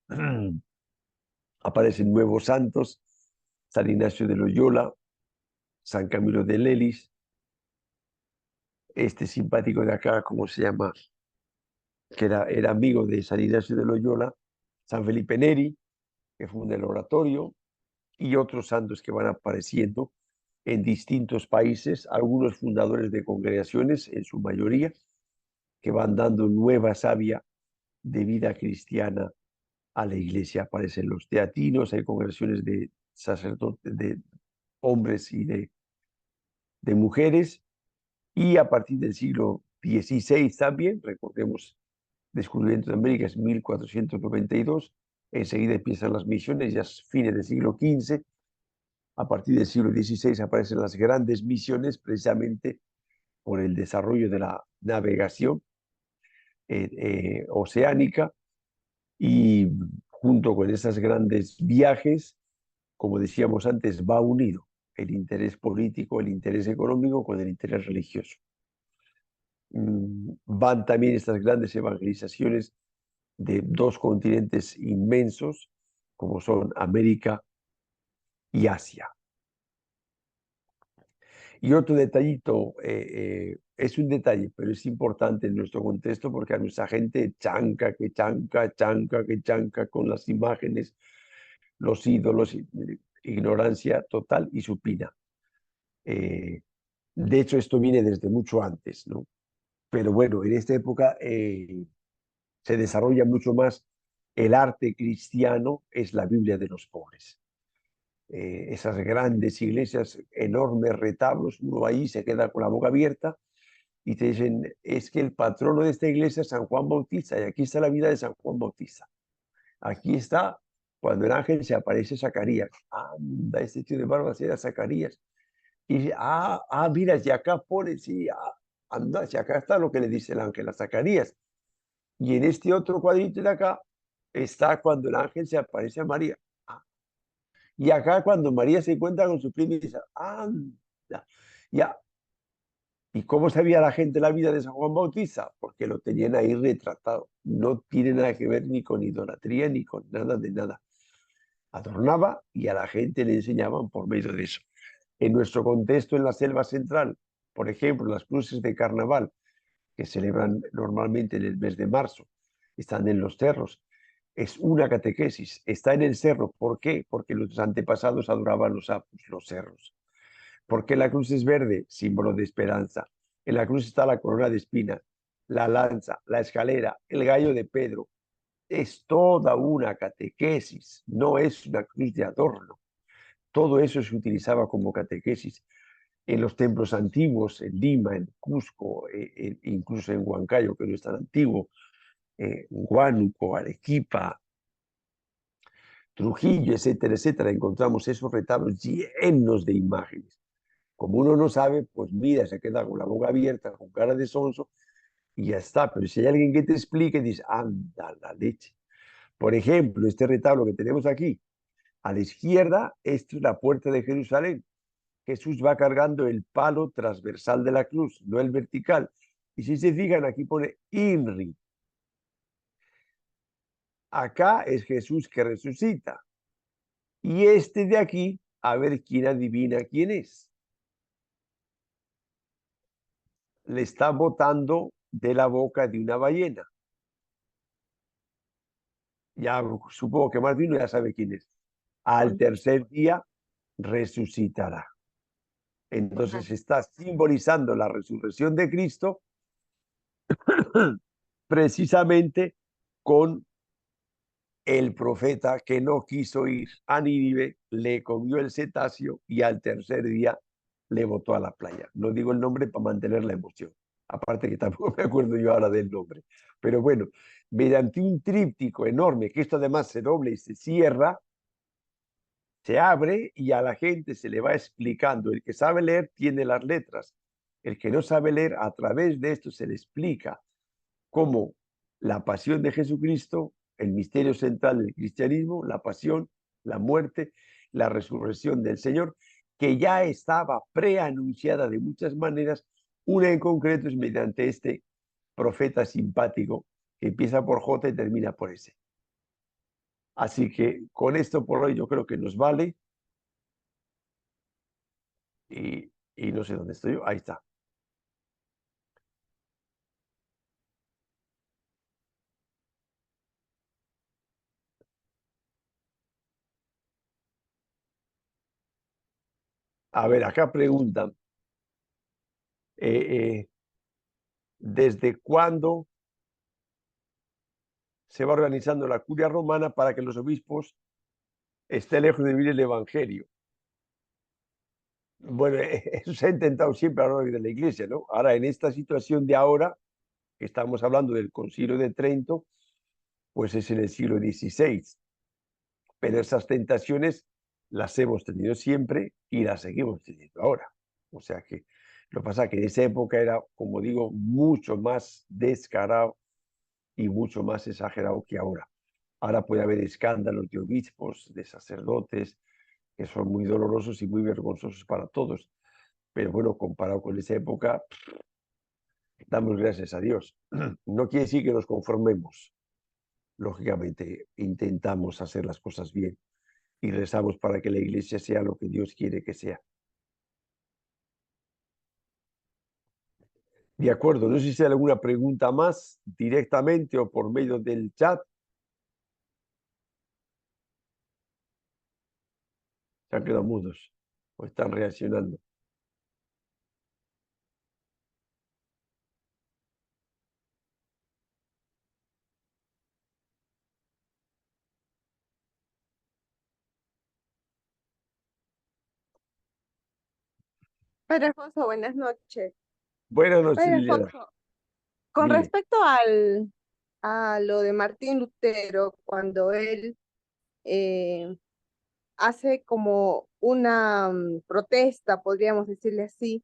Aparecen nuevos santos, San Ignacio de Loyola, San Camilo de Lelis, este simpático de acá, ¿cómo se llama? Que era amigo de San Ignacio de Loyola, San Felipe Neri, que funda el oratorio, y otros santos que van apareciendo en distintos países, algunos fundadores de congregaciones, en su mayoría, que van dando nueva savia de vida cristiana a la iglesia. Aparecen los teatinos, hay congregaciones de sacerdotes, de hombres y de mujeres, y a partir del siglo XVI también, recordemos, descubrimiento de América es 1492, enseguida empiezan las misiones, ya es fines del siglo XV, a partir del siglo XVI aparecen las grandes misiones precisamente por el desarrollo de la navegación oceánica y junto con esas grandes viajes, como decíamos antes, va unido el interés político, el interés económico con el interés religioso. Van también estas grandes evangelizaciones de dos continentes inmensos, como son América y Asia. Y otro detallito, es un detalle, pero es importante en nuestro contexto porque a nuestra gente chanca, que chanca, chanca, que chanca con las imágenes, los ídolos, ignorancia total y supina. De hecho, esto viene desde mucho antes, ¿no? Pero bueno, en esta época se desarrolla mucho más el arte cristiano, es la Biblia de los pobres. Esas grandes iglesias, enormes retablos, uno ahí se queda con la boca abierta y te dicen, es que el patrono de esta iglesia es San Juan Bautista, y aquí está la vida de San Juan Bautista. Aquí está cuando el ángel se aparece Zacarías. Anda, este tío de barba era Zacarías. Y dice, mira, si acá pone, sí, anda, si acá está lo que le dice el ángel a Zacarías. Y en este otro cuadrito de acá está cuando el ángel se aparece a María. Y acá cuando María se encuentra con su prima y dice, anda, ya. ¿Y cómo sabía la gente la vida de San Juan Bautista? Porque lo tenían ahí retratado. No tiene nada que ver ni con idolatría ni con nada de nada. Adornaba y a la gente le enseñaban por medio de eso. En nuestro contexto en la selva central, por ejemplo, las cruces de carnaval, que celebran normalmente en el mes de marzo, están en los cerros. Es una catequesis, está en el cerro. ¿Por qué? Porque los antepasados adoraban los sapos, los cerros. ¿Por qué la cruz es verde? Símbolo de esperanza. En la cruz está la corona de espinas, la lanza, la escalera, el gallo de Pedro. Es toda una catequesis, no es una cruz de adorno. Todo eso se utilizaba como catequesis en los templos antiguos, en Lima, en Cusco, incluso en Huancayo, que no es tan antiguo, Huánuco, Arequipa, Trujillo, etcétera, etcétera. Encontramos esos retablos llenos de imágenes. Como uno no sabe, pues mira, se queda con la boca abierta, con cara de sonso y ya está. Pero si hay alguien que te explique, dice, anda la leche. Por ejemplo, este retablo que tenemos aquí, a la izquierda, esta es la puerta de Jerusalén. Jesús va cargando el palo transversal de la cruz, no el vertical. Y si se fijan, aquí pone INRI. Acá es Jesús que resucita. Y este de aquí, a ver quién adivina quién es. Le está botando de la boca de una ballena. Ya supongo que Martín ya sabe quién es. Al tercer día resucitará. Entonces está simbolizando la resurrección de Cristo precisamente con el profeta que no quiso ir a Nínive, le comió el cetáceo y al tercer día le botó a la playa. No digo el nombre para mantener la emoción. Aparte que tampoco me acuerdo yo ahora del nombre. Pero bueno, mediante un tríptico enorme, que esto además se doble y se cierra, se abre y a la gente se le va explicando. El que sabe leer tiene las letras. El que no sabe leer, a través de esto se le explica cómo la pasión de Jesucristo, el misterio central del cristianismo, la pasión, la muerte, la resurrección del Señor, que ya estaba preanunciada de muchas maneras. Una en concreto es mediante este profeta simpático que empieza por J y termina por S. Así que con esto por hoy yo creo que nos vale. Y no sé dónde estoy yo. Ahí está. A ver, acá preguntan, eh, ¿desde cuándo se va organizando la curia romana para que los obispos estén lejos de vivir el evangelio? Bueno, eso se ha intentado siempre a lo largo de la iglesia, ¿no? Ahora, en esta situación de ahora, que estamos hablando del Concilio de Trento, pues es en el siglo XVI. Pero esas tentaciones las hemos tenido siempre y las seguimos teniendo ahora. O sea que lo que pasa es que en esa época era, como digo, mucho más descarado y mucho más exagerado que ahora. Ahora puede haber escándalos de obispos, de sacerdotes, que son muy dolorosos y muy vergonzosos para todos. Pero bueno, comparado con esa época, damos gracias a Dios. No quiere decir que nos conformemos. Lógicamente, intentamos hacer las cosas bien y rezamos para que la iglesia sea lo que Dios quiere que sea. De acuerdo, no sé si hay alguna pregunta más directamente o por medio del chat. Se han quedado mudos o están reaccionando. Padre Alfonso, buenas noches. Buenas noches, Padre Liliana. Alfonso, con Dime. respecto a lo de Martín Lutero, cuando él eh, hace como una protesta, podríamos decirle así,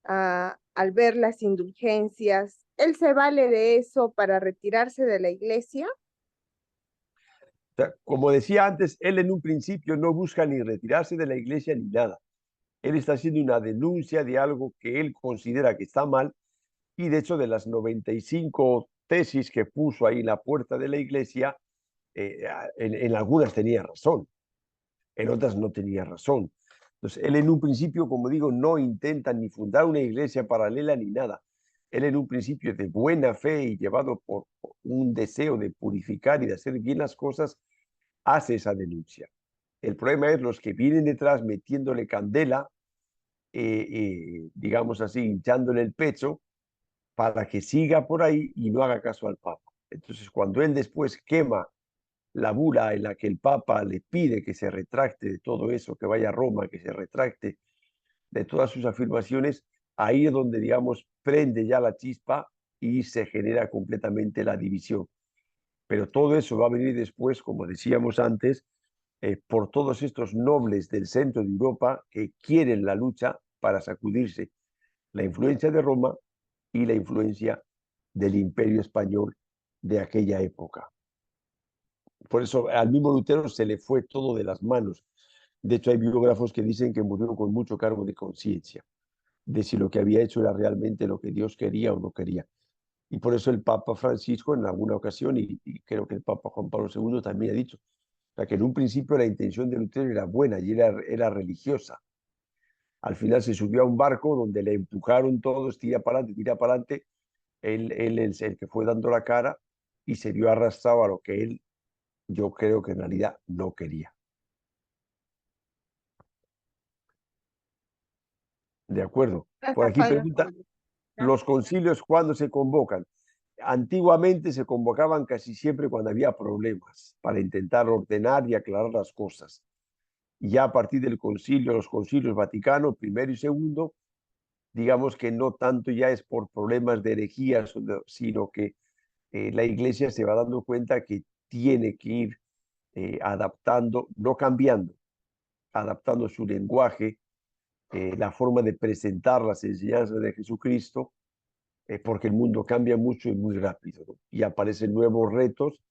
al ver las indulgencias, ¿él se vale de eso para retirarse de la iglesia? O sea, como decía antes, él en un principio no busca ni retirarse de la iglesia ni nada. Él está haciendo una denuncia de algo que él considera que está mal y de hecho de las 95 tesis que puso ahí en la puerta de la iglesia, en algunas tenía razón, en otras no tenía razón. Entonces, él en un principio, como digo, no intenta ni fundar una iglesia paralela ni nada. Él en un principio de buena fe y llevado por un deseo de purificar y de hacer bien las cosas, hace esa denuncia. El problema es los que vienen detrás metiéndole candela, digamos así, hinchándole el pecho para que siga por ahí y no haga caso al Papa. Entonces, cuando él después quema la bula en la que el Papa le pide que se retracte de todo eso, que vaya a Roma, que se retracte de todas sus afirmaciones, ahí es donde, digamos, prende ya la chispa y se genera completamente la división. Pero todo eso va a venir después, como decíamos antes, por todos estos nobles del centro de Europa que quieren la lucha para sacudirse la influencia de Roma y la influencia del imperio español de aquella época. Por eso al mismo Lutero se le fue todo de las manos. De hecho, hay biógrafos que dicen que murió con mucho cargo de conciencia, de si lo que había hecho era realmente lo que Dios quería o no quería. Y por eso el Papa Francisco en alguna ocasión, y creo que el Papa Juan Pablo II también ha dicho, o sea, que en un principio la intención de Lutero era buena y era religiosa. Al final se subió a un barco donde le empujaron todos, tira para adelante. Él es el que fue dando la cara y se vio arrastrado a lo que él, yo creo que en realidad no quería. De acuerdo. Por Gracias, aquí Padre pregunta, Alfonso. ¿los concilios cuándo se convocan? Antiguamente se convocaban casi siempre cuando había problemas para intentar ordenar y aclarar las cosas. Y ya a partir del concilio, los concilios Vaticano primero y segundo, digamos que no tanto ya es por problemas de herejías, sino que la Iglesia se va dando cuenta que tiene que ir adaptando, no cambiando, adaptando su lenguaje, la forma de presentar las enseñanzas de Jesucristo, porque el mundo cambia mucho y muy rápido, ¿no? Y aparecen nuevos retos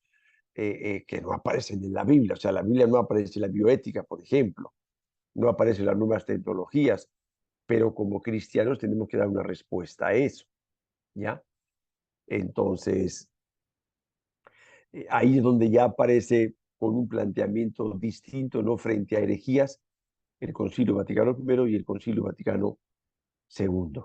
que no aparecen en la Biblia. O sea, la Biblia no aparece en la bioética, por ejemplo, no aparecen las nuevas tecnologías, pero como cristianos tenemos que dar una respuesta a eso, ¿ya? Entonces, ahí es donde ya aparece con un planteamiento distinto, no frente a herejías, el Concilio Vaticano I y el Concilio Vaticano II.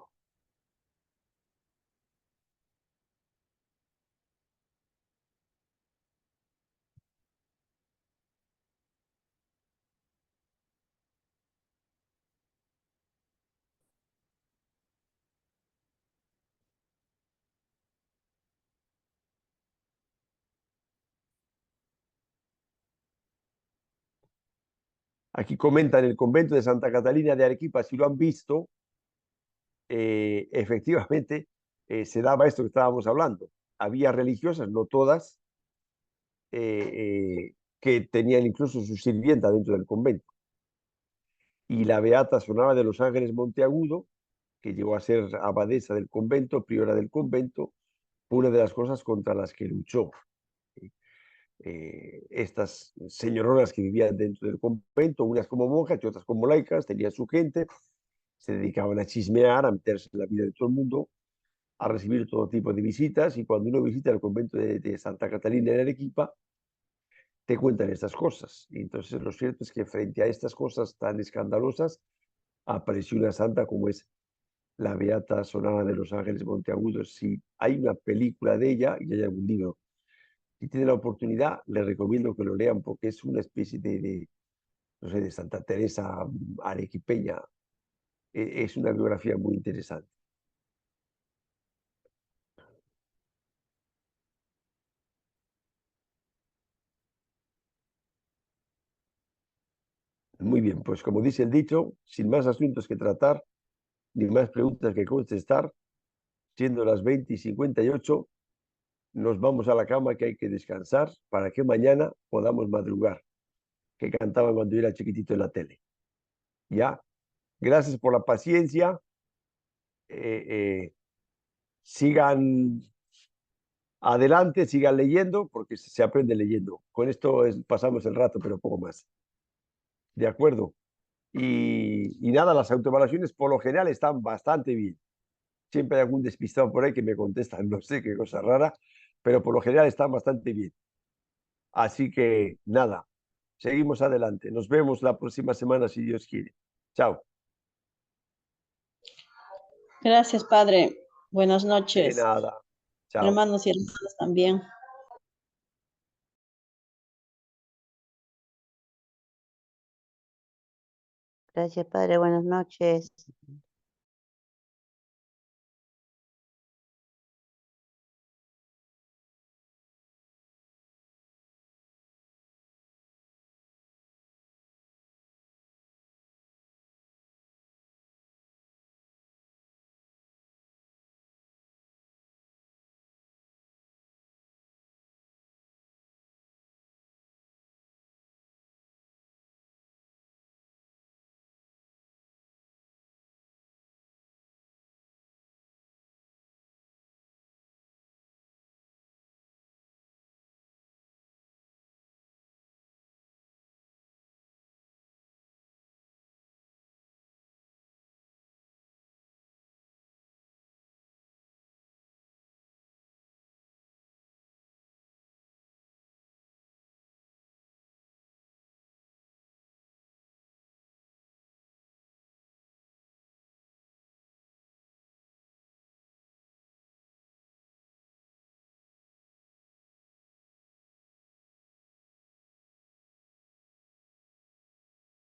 Aquí comentan el convento de Santa Catalina de Arequipa, si lo han visto, efectivamente se daba esto que estábamos hablando. Había religiosas, no todas, que tenían incluso su sirvienta dentro del convento. Y la beata Sonaba de los Ángeles Monteagudo, que llegó a ser abadesa del convento, priora del convento, fue una de las cosas contra las que luchó. Estas señoronas que vivían dentro del convento, unas como monjas y otras como laicas, tenían su gente, se dedicaban a chismear, a meterse en la vida de todo el mundo, a recibir todo tipo de visitas, y cuando uno visita el convento de Santa Catalina en Arequipa, te cuentan estas cosas. Y entonces lo cierto es que frente a estas cosas tan escandalosas, apareció una santa como es la Beata Sonada de los Ángeles Monteagudos. Si hay una película de ella y hay algún libro, si tiene la oportunidad, les recomiendo que lo lean porque es una especie no sé, de Santa Teresa arequipeña. Es una biografía muy interesante. Muy bien, pues como dice el dicho, sin más asuntos que tratar, ni más preguntas que contestar, siendo las 20:58, nos vamos a la cama que hay que descansar para que mañana podamos madrugar, que cantaban cuando yo era chiquitito en la tele. ¿Ya? Gracias por la paciencia. Eh, eh, sigan adelante, sigan leyendo, porque se aprende leyendo. Con esto pasamos el rato, pero poco más. ¿De acuerdo? Y nada, las autoevaluaciones por lo general están bastante bien. Siempre hay algún despistado por ahí que me contesta, no sé qué cosa rara, pero por lo general están bastante bien. Así que nada, seguimos adelante. Nos vemos la próxima semana si Dios quiere. Chao. Gracias, Padre. Buenas De noches, nada. Chao. hermanos y hermanas también. Gracias, Padre. Buenas noches.